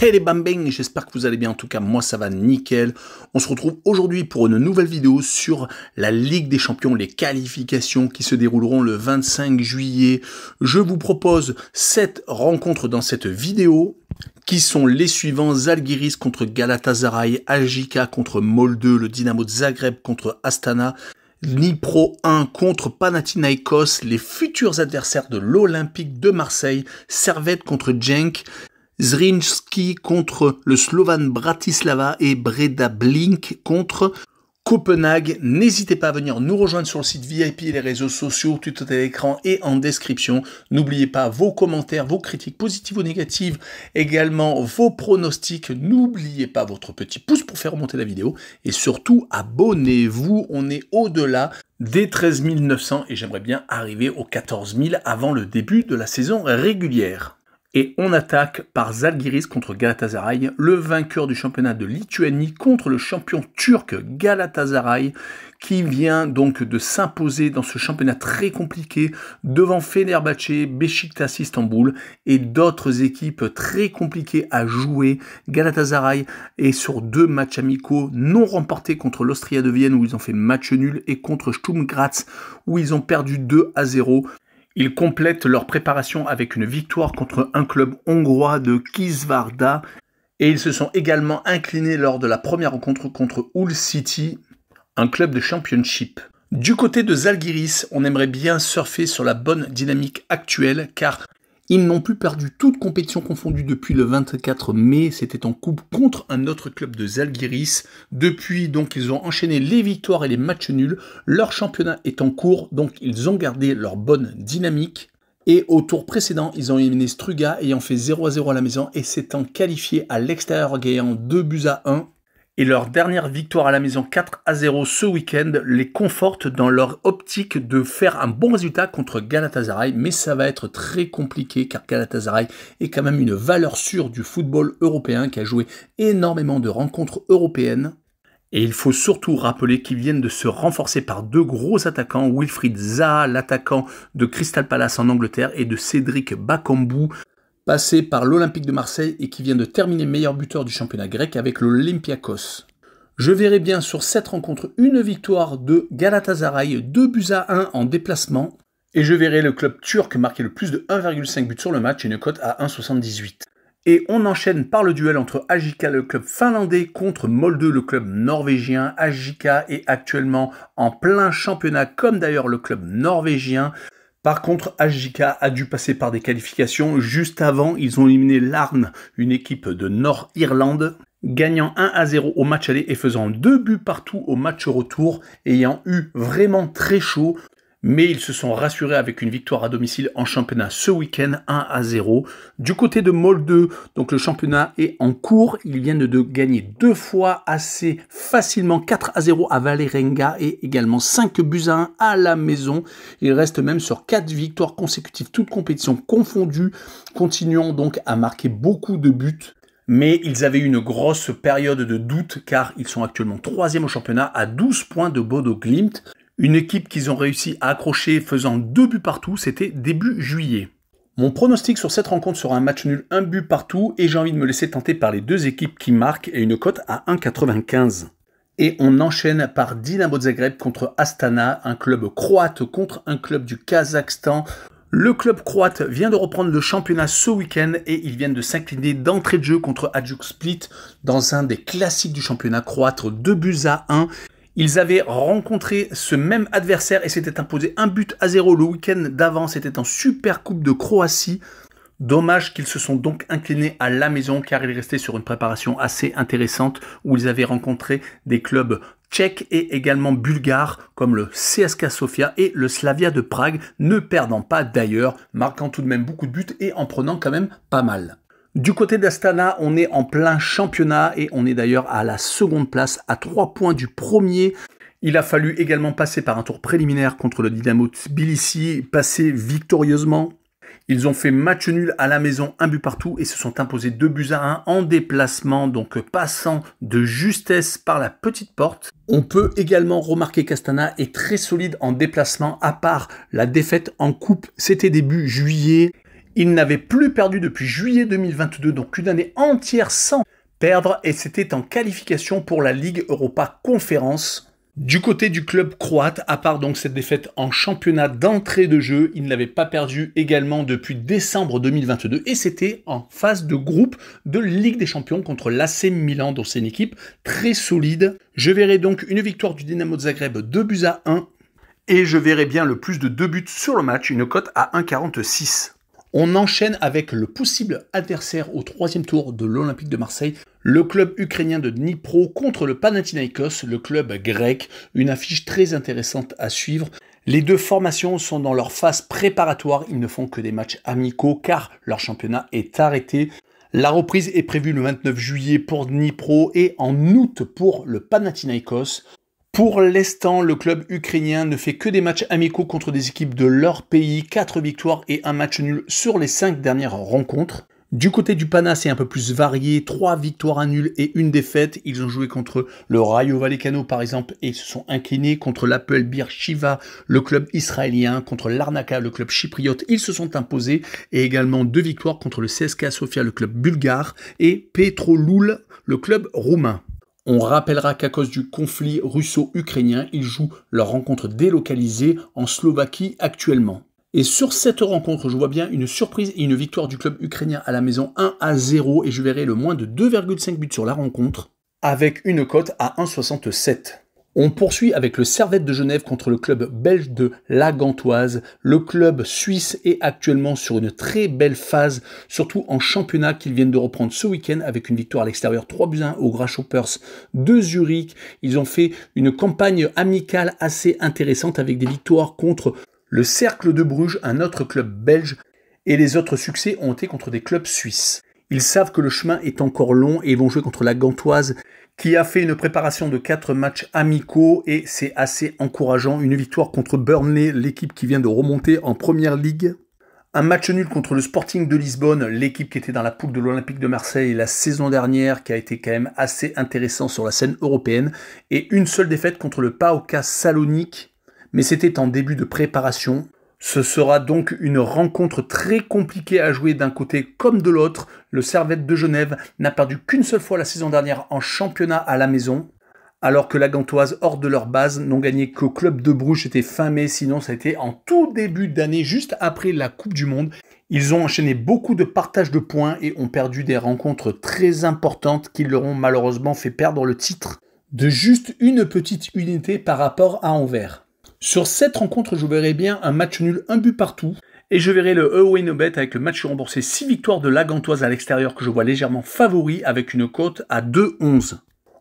Hey les bambins, j'espère que vous allez bien, en tout cas moi ça va nickel. On se retrouve aujourd'hui pour une nouvelle vidéo sur la Ligue des Champions, les qualifications qui se dérouleront le 25 juillet. Je vous propose 7 rencontres dans cette vidéo qui sont les suivants: Zalgiris contre Galatasaray, AJK contre Molde, le Dynamo de Zagreb contre Astana, Dnipro 1 contre Panathinaikos, les futurs adversaires de l'Olympique de Marseille, Servette contre Genk, Zrinjski contre le Slovan Bratislava et Breda Blink contre Copenhague. N'hésitez pas à venir nous rejoindre sur le site VIP et les réseaux sociaux, tout est à l'écran et en description. N'oubliez pas vos commentaires, vos critiques positives ou négatives, également vos pronostics. N'oubliez pas votre petit pouce pour faire remonter la vidéo et surtout abonnez-vous. On est au-delà des 13 900 et j'aimerais bien arriver aux 14 000 avant le début de la saison régulière. Et on attaque par Zalgiris contre Galatasaray, le vainqueur du championnat de Lituanie contre le champion turc Galatasaray, qui vient donc de s'imposer dans ce championnat très compliqué devant Fenerbahçe, Beşiktaş Istanbul et d'autres équipes très compliquées à jouer. Galatasaray est sur 2 matchs amicaux non remportés contre l'Austria de Vienne où ils ont fait match nul et contre Sturm Graz où ils ont perdu 2-0. Ils complètent leur préparation avec une victoire contre un club hongrois de Kisvárda et ils se sont également inclinés lors de la première rencontre contre Hull City, un club de championship. Du côté de Zalgiris, on aimerait bien surfer sur la bonne dynamique actuelle car ils n'ont plus perdu toute compétition confondue depuis le 24 mai. C'était en coupe contre un autre club de Zalgiris. Depuis, donc, ils ont enchaîné les victoires et les matchs nuls. Leur championnat est en cours, donc ils ont gardé leur bonne dynamique. Et au tour précédent, ils ont éliminé Struga ayant fait 0-0 à la maison et s'étant qualifiés à l'extérieur en gagnant 2-1. Et leur dernière victoire à la maison 4-0 ce week-end les conforte dans leur optique de faire un bon résultat contre Galatasaray. Mais ça va être très compliqué car Galatasaray est quand même une valeur sûre du football européen qui a joué énormément de rencontres européennes. Et il faut surtout rappeler qu'ils viennent de se renforcer par 2 gros attaquants, Wilfried Zaha, l'attaquant de Crystal Palace en Angleterre, et de Cédric Bakambu, passé par l'Olympique de Marseille et qui vient de terminer meilleur buteur du championnat grec avec l'Olympiakos. Je verrai bien sur cette rencontre une victoire de Galatasaray, 2-1 en déplacement, et je verrai le club turc marquer le plus de 1,5 buts sur le match et une cote à 1,78. Et on enchaîne par le duel entre AJK, le club finlandais, contre Molde, le club norvégien. AJK est actuellement en plein championnat, comme d'ailleurs le club norvégien. Par contre, AJK a dû passer par des qualifications. Juste avant, ils ont éliminé Larne, une équipe de Nord-Irlande, gagnant 1-0 au match aller et faisant 2 buts partout au match retour, ayant eu vraiment très chaud. Mais ils se sont rassurés avec une victoire à domicile en championnat ce week-end, 1-0. Du côté de Molde, donc le championnat est en cours. Ils viennent de gagner 2 fois assez facilement, 4-0 à Vålerenga et également 5-1 à la maison. Ils restent même sur 4 victoires consécutives, toutes compétitions confondues, continuant donc à marquer beaucoup de buts. Mais ils avaient une grosse période de doute car ils sont actuellement 3e au championnat à 12 points de Bodo Glimt. Une équipe qu'ils ont réussi à accrocher faisant 2 buts partout, c'était début juillet. Mon pronostic sur cette rencontre sera un match nul, 1 but partout, et j'ai envie de me laisser tenter par les 2 équipes qui marquent et une cote à 1,95. Et on enchaîne par Dynamo de Zagreb contre Astana, un club croate contre un club du Kazakhstan. Le club croate vient de reprendre le championnat ce week-end et ils viennent de s'incliner d'entrée de jeu contre Hajduk Split dans un des classiques du championnat croate, 2-1. Ils avaient rencontré ce même adversaire et s'étaient imposé 1-0 le week-end d'avant. C'était en Super Coupe de Croatie. Dommage qu'ils se sont donc inclinés à la maison car ils restaient sur une préparation assez intéressante où ils avaient rencontré des clubs tchèques et également bulgares comme le CSKA Sofia et le Slavia de Prague, ne perdant pas d'ailleurs, marquant tout de même beaucoup de buts et en prenant quand même pas mal. Du côté d'Astana, on est en plein championnat et on est d'ailleurs à la 2e place, à 3 points du premier. Il a fallu également passer par un tour préliminaire contre le Dynamo Tbilissi, passer victorieusement. Ils ont fait match nul à la maison, 1 but partout et se sont imposés 2-1 en déplacement, donc passant de justesse par la petite porte. On peut également remarquer qu'Astana est très solide en déplacement, à part la défaite en coupe, c'était début juillet. Il n'avait plus perdu depuis juillet 2022, donc une année entière sans perdre, et c'était en qualification pour la Ligue Europa Conférence. Du côté du club croate, à part donc cette défaite en championnat d'entrée de jeu, il n'avait pas perdu également depuis décembre 2022 et c'était en phase de groupe de Ligue des Champions contre l'AC Milan, dont c'est une équipe très solide. Je verrai donc une victoire du Dynamo de Zagreb 2-1 et je verrai bien le plus de 2 buts sur le match, une cote à 1,46. On enchaîne avec le possible adversaire au 3e tour de l'Olympique de Marseille, le club ukrainien de Dnipro contre le Panathinaikos, le club grec, une affiche très intéressante à suivre. Les deux formations sont dans leur phase préparatoire, ils ne font que des matchs amicaux car leur championnat est arrêté. La reprise est prévue le 29 juillet pour Dnipro et en août pour le Panathinaikos. Pour l'instant, le club ukrainien ne fait que des matchs amicaux contre des équipes de leur pays, 4 victoires et un match nul sur les 5 dernières rencontres. Du côté du Pana, c'est un peu plus varié, 3 victoires, un nul et une défaite. Ils ont joué contre le Rayo Vallecano par exemple et se sont inclinés contre l'Apple Bir Shiva, le club israélien, contre l'Arnaka, le club chypriote. Ils se sont imposés et également 2 victoires contre le CSKA Sofia, le club bulgare, et Petrolul, le club roumain. On rappellera qu'à cause du conflit russo-ukrainien, ils jouent leur rencontre délocalisée en Slovaquie actuellement. Et sur cette rencontre, je vois bien une surprise et une victoire du club ukrainien à la maison 1-0 et je verrai le moins de 2,5 buts sur la rencontre avec une cote à 1,67. On poursuit avec le Servette de Genève contre le club belge de La Gantoise. Le club suisse est actuellement sur une très belle phase, surtout en championnat qu'ils viennent de reprendre ce week-end avec une victoire à l'extérieur 3-1 aux Grasshoppers de Zurich. Ils ont fait une campagne amicale assez intéressante avec des victoires contre le Cercle de Bruges, un autre club belge, et les autres succès ont été contre des clubs suisses. Ils savent que le chemin est encore long et ils vont jouer contre la Gantoise qui a fait une préparation de 4 matchs amicaux et c'est assez encourageant. Une victoire contre Burnley, l'équipe qui vient de remonter en Première Ligue. Un match nul contre le Sporting de Lisbonne, l'équipe qui était dans la poule de l'Olympique de Marseille la saison dernière, qui a été quand même assez intéressant sur la scène européenne. Et une seule défaite contre le PAOK Salonique, mais c'était en début de préparation. Ce sera donc une rencontre très compliquée à jouer d'un côté comme de l'autre. Le Servette de Genève n'a perdu qu'une seule fois la saison dernière en championnat à la maison, alors que la Gantoise, hors de leur base, n'ont gagné qu'au club de Bruges, c'était fin mai, sinon ça a été en tout début d'année, juste après la Coupe du Monde. Ils ont enchaîné beaucoup de partage de points et ont perdu des rencontres très importantes qui leur ont malheureusement fait perdre le titre de juste une petite unité par rapport à Anvers. Sur cette rencontre, je verrai bien un match nul, un but partout. Et je verrai le Away No Bet avec le match remboursé 6 victoires de la Gantoise à l'extérieur que je vois légèrement favori avec une cote à 2,11.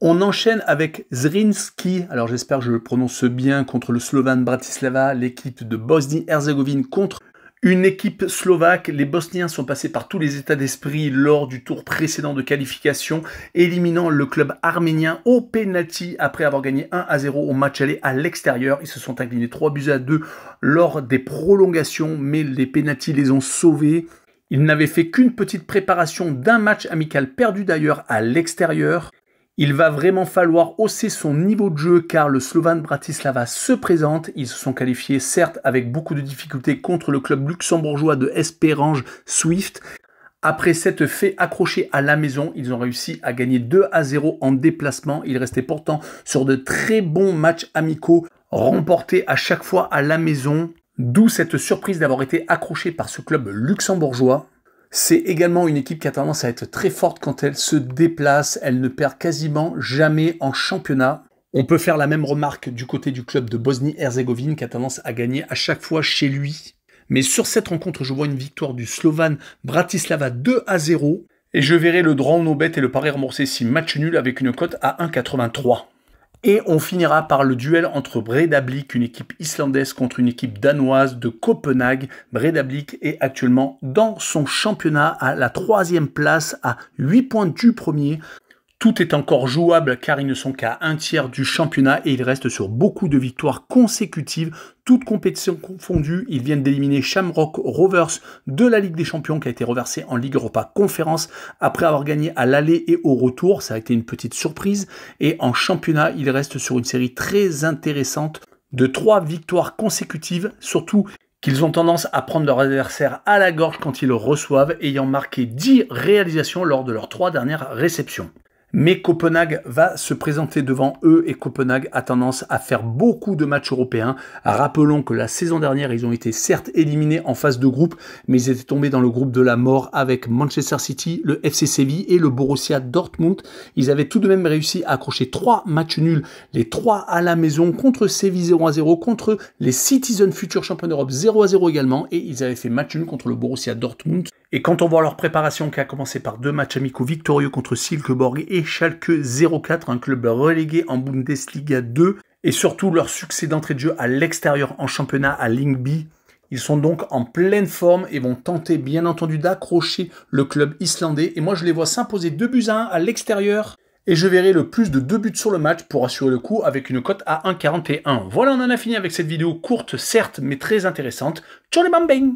On enchaîne avec Zrinski, alors j'espère que je le prononce bien, contre le Slovan Bratislava, l'équipe de Bosnie-Herzégovine contre une équipe slovaque. Les Bosniens sont passés par tous les états d'esprit lors du tour précédent de qualification, éliminant le club arménien au penalty après avoir gagné 1-0 au match aller à l'extérieur. Ils se sont inclinés 3-2 lors des prolongations, mais les penaltys les ont sauvés. Ils n'avaient fait qu'une petite préparation d'un match amical perdu d'ailleurs à l'extérieur. Il va vraiment falloir hausser son niveau de jeu car le Slovan Bratislava se présente. Ils se sont qualifiés certes avec beaucoup de difficultés contre le club luxembourgeois de Esperange Swift. Après s'être fait accrocher à la maison, ils ont réussi à gagner 2-0 en déplacement. Ils restaient pourtant sur de très bons matchs amicaux remportés à chaque fois à la maison. D'où cette surprise d'avoir été accroché par ce club luxembourgeois. C'est également une équipe qui a tendance à être très forte quand elle se déplace. Elle ne perd quasiment jamais en championnat. On peut faire la même remarque du côté du club de Bosnie-Herzégovine qui a tendance à gagner à chaque fois chez lui. Mais sur cette rencontre, je vois une victoire du Slovan Bratislava 2-0. Et je verrai le draw no bet et le pari remboursé si match nul avec une cote à 1,83. Et on finira par le duel entre Breiðablik, une équipe islandaise, contre une équipe danoise de Copenhague. Breiðablik est actuellement dans son championnat à la 3e place, à 8 points du premier. Tout est encore jouable car ils ne sont qu'à un tiers du championnat et ils restent sur beaucoup de victoires consécutives, toutes compétitions confondues. Ils viennent d'éliminer Shamrock Rovers de la Ligue des Champions qui a été reversée en Ligue Europa Conférence après avoir gagné à l'aller et au retour. Ça a été une petite surprise et en championnat, ils restent sur une série très intéressante de 3 victoires consécutives. Surtout, qu'ils ont tendance à prendre leur adversaire à la gorge quand ils le reçoivent, ayant marqué 10 réalisations lors de leurs 3 dernières réceptions. Mais Copenhague va se présenter devant eux et Copenhague a tendance à faire beaucoup de matchs européens. Rappelons que la saison dernière, ils ont été certes éliminés en phase de groupe, mais ils étaient tombés dans le groupe de la mort avec Manchester City, le FC Séville et le Borussia Dortmund. Ils avaient tout de même réussi à accrocher 3 matchs nuls, les 3 à la maison, contre Séville 0-0, contre les Citizens futurs champions d'Europe 0-0 également, et ils avaient fait match nul contre le Borussia Dortmund. Et quand on voit leur préparation qui a commencé par 2 matchs amicaux victorieux contre Silkeborg et Schalke 04, un club relégué en Bundesliga 2, et surtout leur succès d'entrée de jeu à l'extérieur en championnat à Lyngby, ils sont donc en pleine forme et vont tenter bien entendu d'accrocher le club islandais. Et moi je les vois s'imposer 2-1 à l'extérieur. Et je verrai le plus de 2 buts sur le match pour assurer le coup avec une cote à 1,41. Voilà, on en a fini avec cette vidéo courte, certes, mais très intéressante. Ciao les bang bang!